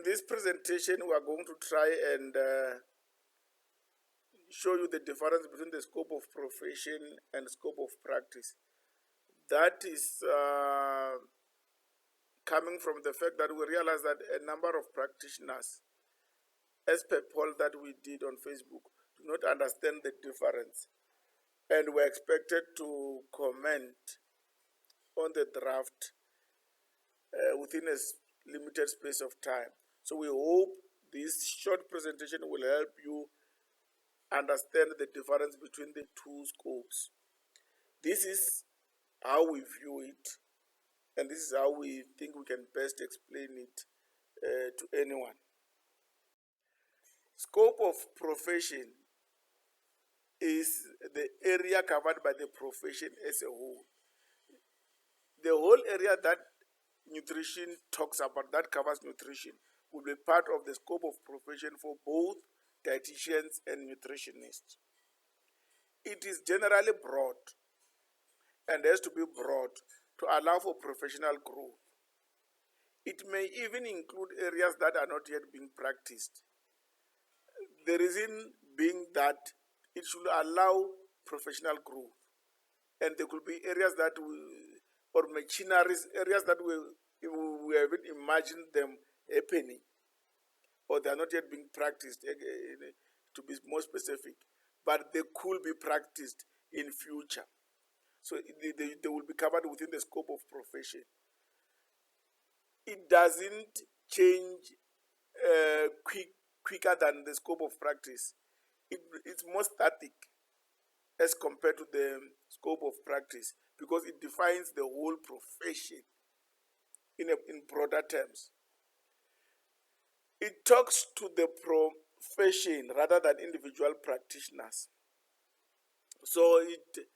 this presentation, we are going to try and show you the difference between the scope of profession and scope of practice. That is coming from the fact that we realize that a number of practitioners, as per poll that we did on Facebook, do not understand the difference and were expected to comment on the draft within a limited space of time. So we hope this short presentation will help you understand the difference between the two scopes. This is how we view it, and this is how we think we can best explain it to anyone. Scope of profession is the area covered by the profession as a whole. The whole area that nutrition talks about, that covers nutrition, will be part of the scope of profession for both dietitians and nutritionists. It is generally broad and has to be broad to allow for professional growth. It may even include areas that are not yet being practiced. The reason being that it should allow professional growth, and there could be areas that or machineries, areas that we haven't imagined them happening, or they are not yet being practiced, to be more specific, but they could be practiced in future. So they will be covered within the scope of profession. It doesn't change quicker than the scope of practice. It's more static as compared to the scope of practice, because it defines the whole profession in broader terms. It talks to the profession rather than individual practitioners. So it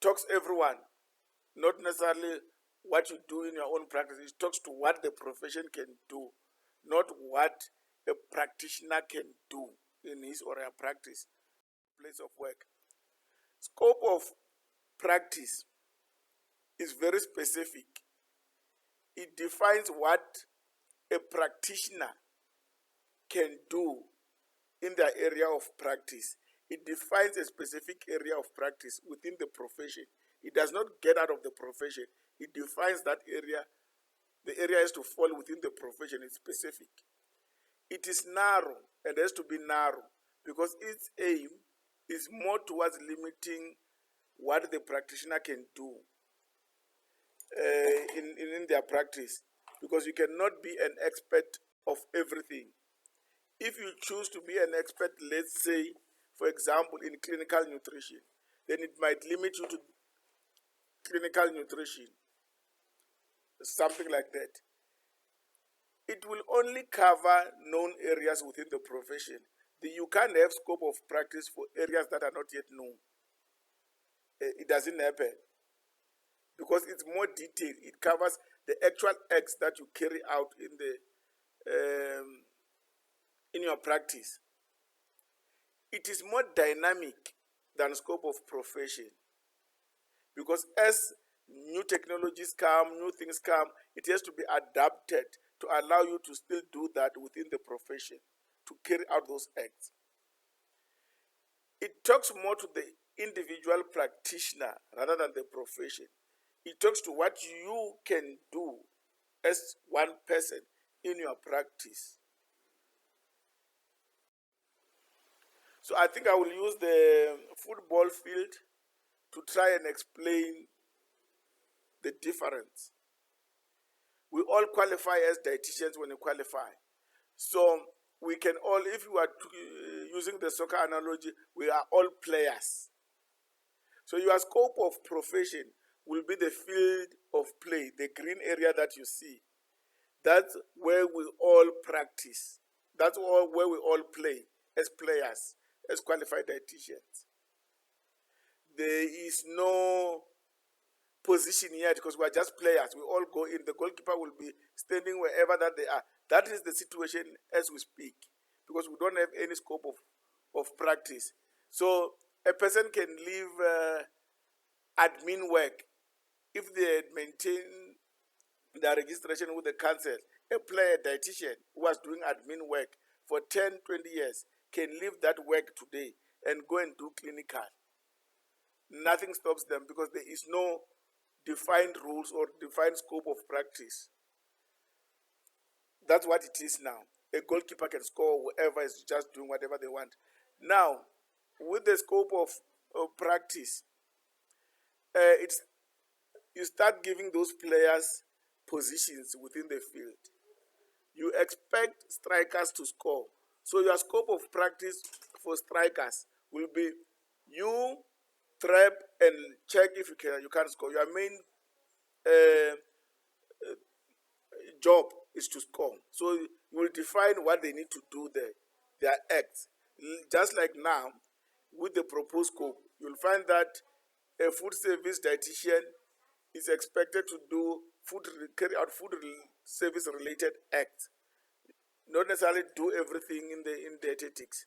talks everyone, not necessarily what you do in your own practice. It talks to what the profession can do, not what a practitioner can do in his or her practice, place of work. Scope of practice is very specific. It defines what a practitioner can do in their area of practice. It defines a specific area of practice within the profession. It does not get out of the profession. It defines that area. The area has to fall within the profession. It's specific. It is narrow and has to be narrow because its aim is more towards limiting what the practitioner can do in their practice, because you cannot be an expert of everything. If you choose to be an expert, let's say, for example, in clinical nutrition, then it might limit you to clinical nutrition, something like that. It will only cover known areas within the profession. You can't have scope of practice for areas that are not yet known. It doesn't happen because it's more detailed. It covers the actual acts that you carry out in your practice. It is more dynamic than scope of profession, because as new technologies come, new things come, it has to be adapted to allow you to still do that within the profession, to carry out those acts. It talks more to the individual practitioner rather than the profession. It talks to what you can do as one person in your practice. So I think I will use the football field to try and explain the difference. We all qualify as dietitians when you qualify. So we can all, if you are using the soccer analogy, we are all players. So your scope of profession will be the field of play, the green area that you see. That's where we all practice. That's where we all play as players, as qualified dietitians. There is no position yet because we are just players. We all go in. The goalkeeper will be standing wherever that they are. That is the situation as we speak, because we don't have any scope of practice. So a person can leave admin work if they maintain their registration with the council, a player dietitian who was doing admin work for 10, 20 years can leave that work today and go and do clinical. Nothing stops them because there is no defined rules or defined scope of practice. That's what it is now. A goalkeeper can score, whoever is just doing whatever they want. Now, with the scope of practice, you start giving those players positions within the field. You expect strikers to score. So your scope of practice for strikers will be you trap and check if you can score. Your main job is to score. So you will define what they need to do there, their acts. Just like now, with the proposed scope, you'll find that a food service dietitian is expected to do carry out food service related acts, not necessarily do everything in dietetics.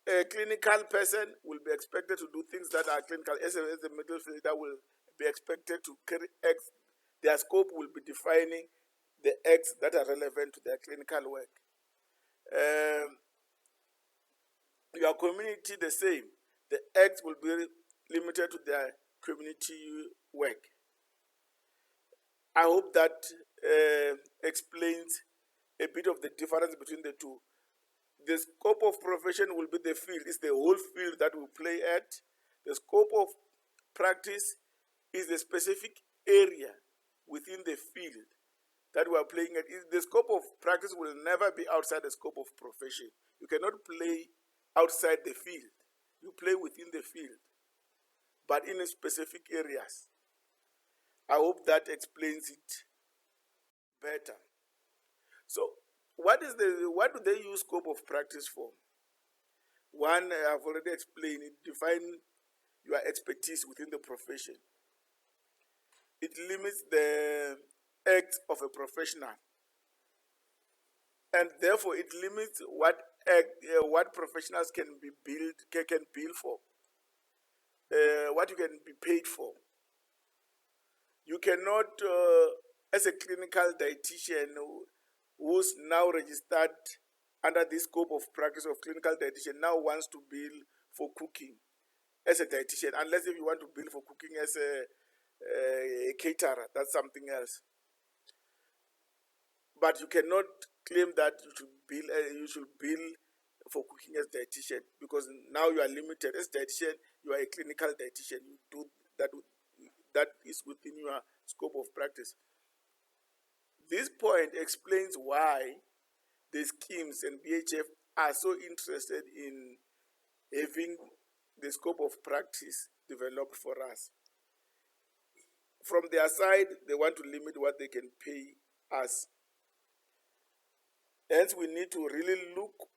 A clinical person will be expected to do things that are clinical. As a middle fielder will be expected to carry acts. Their scope will be defining the acts that are relevant to their clinical work. Your community the same. The acts will be limited to their community work. I hope that explains a bit of the difference between the two. The scope of profession will be the field. It's the whole field that we play at. The scope of practice is the specific area within the field that we are playing at. The scope of practice will never be outside the scope of profession. You cannot play outside the field. You play within the field, but in specific areas. I hope that explains it better. So, what do they use scope of practice for? One, I've already explained it. Define your expertise within the profession. It limits the acts of a professional, and therefore it limits what professionals can bill for, what you can be paid for. You cannot, as a clinical dietitian who's now registered under this scope of practice of clinical dietitian, now wants to bill for cooking as a dietitian, unless if you want to bill for cooking as a caterer, that's something else. But you cannot claim that you should bill for cooking as dietitian, because now you are limited. As dietitian, you are a clinical dietitian. You do that is within your scope of practice. This point explains why the schemes and BHF are so interested in having the scope of practice developed for us. From their side, they want to limit what they can pay us. Hence, we need to really look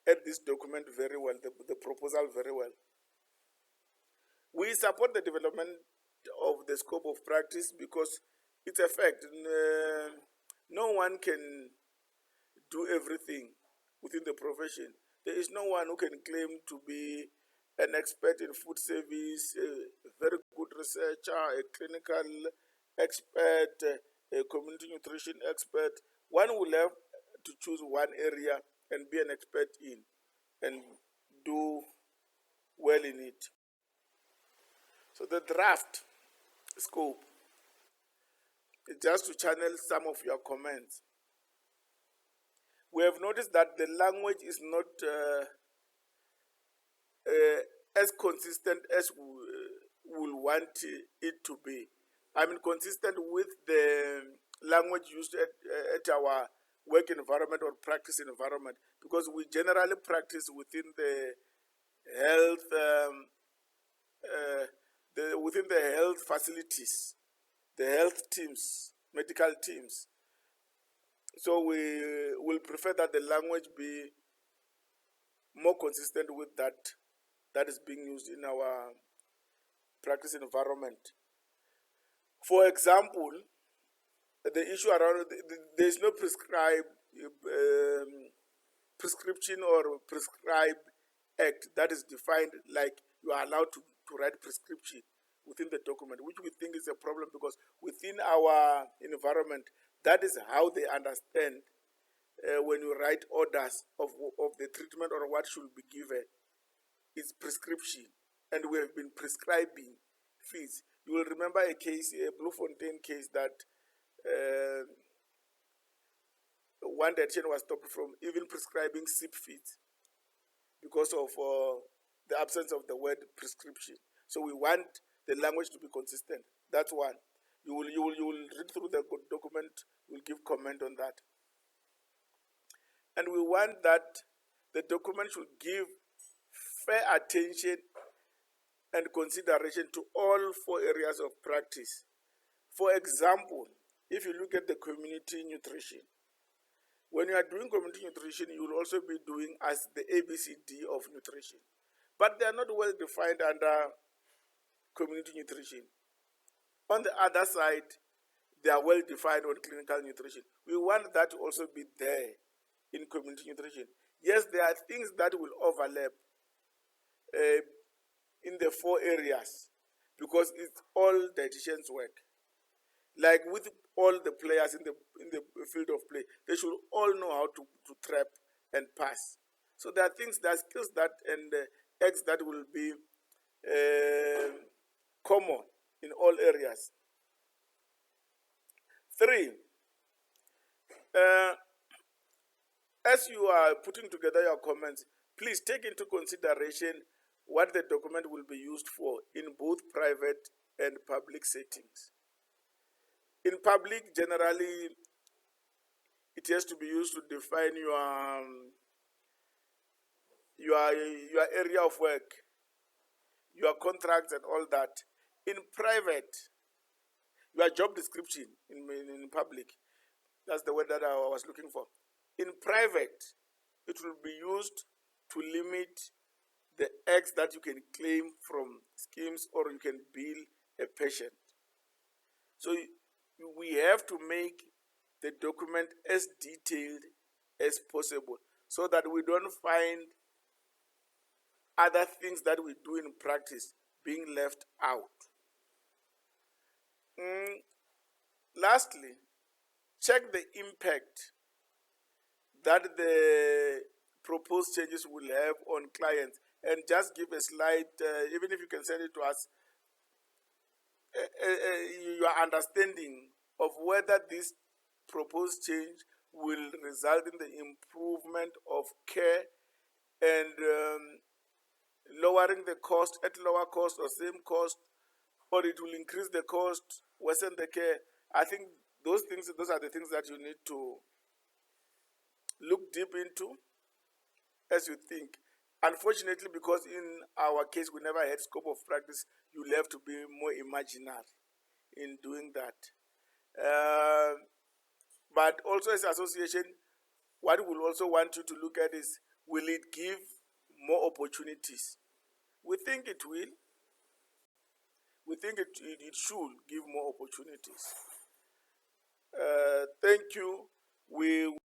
at this document very well, the proposal very well. We support the development of the scope of practice because it's a fact. No one can do everything within the profession. There is no one who can claim to be an expert in food service, a very good researcher, a clinical expert, a community nutrition expert. One will have to choose one area and be an expert in and do well in it. So the draft scope, just to channel some of your comments. We have noticed that the language is not as consistent as we will want it to be. I mean, consistent with the language used at our work environment or practice environment, because we generally practice within the health within the health facilities, the health teams, medical teams. So we will prefer that the language be more consistent with that is being used in our practice environment. For example, the issue around there is no prescription or prescribed act that is defined, like you are allowed to write prescription. within the document, which we think is a problem because within our environment, that is how they understand when you write orders of the treatment or what should be given. It's prescription, and we have been prescribing feeds. You will remember a case, a Bloemfontein case, that one dietitian was stopped from even prescribing SIP feeds because of the absence of the word prescription. So we want the language to be consistent. That's one. You will read through the document. We'll give comment on that. And we want that the document should give fair attention and consideration to all 4 areas of practice. For example, if you look at the community nutrition, when you are doing community nutrition, you will also be doing as the ABCD of nutrition. But they are not well defined under community nutrition. On the other side, they are well defined on clinical nutrition. We want that to also be there in community nutrition. Yes, there are things that will overlap in the 4 areas because it's all dietitians' work. Like with all the players in the field of play, they should all know how to trap and pass. So there are things, there are skills that and acts that will be common in all areas. 3, as you are putting together your comments, please take into consideration what the document will be used for in both private and public settings. In public, generally, it has to be used to define your area of work, your contracts and all that. In private, your job description in public, that's the word that I was looking for. In private, it will be used to limit the X that you can claim from schemes or you can bill a patient. So we have to make the document as detailed as possible so that we don't find other things that we do in practice being left out. Lastly, check the impact that the proposed changes will have on clients and just give a slide, even if you can send it to us, your understanding of whether this proposed change will result in the improvement of care and lowering the cost at lower cost or same cost, or it will increase the cost, worsen the care. I think those are the things that you need to look deep into as you think. Unfortunately, because in our case we never had scope of practice, you'll have to be more imaginary in doing that. But also as association, what we'll also want you to look at is, will it give more opportunities? We think it will. We think it should give more opportunities. Thank you. We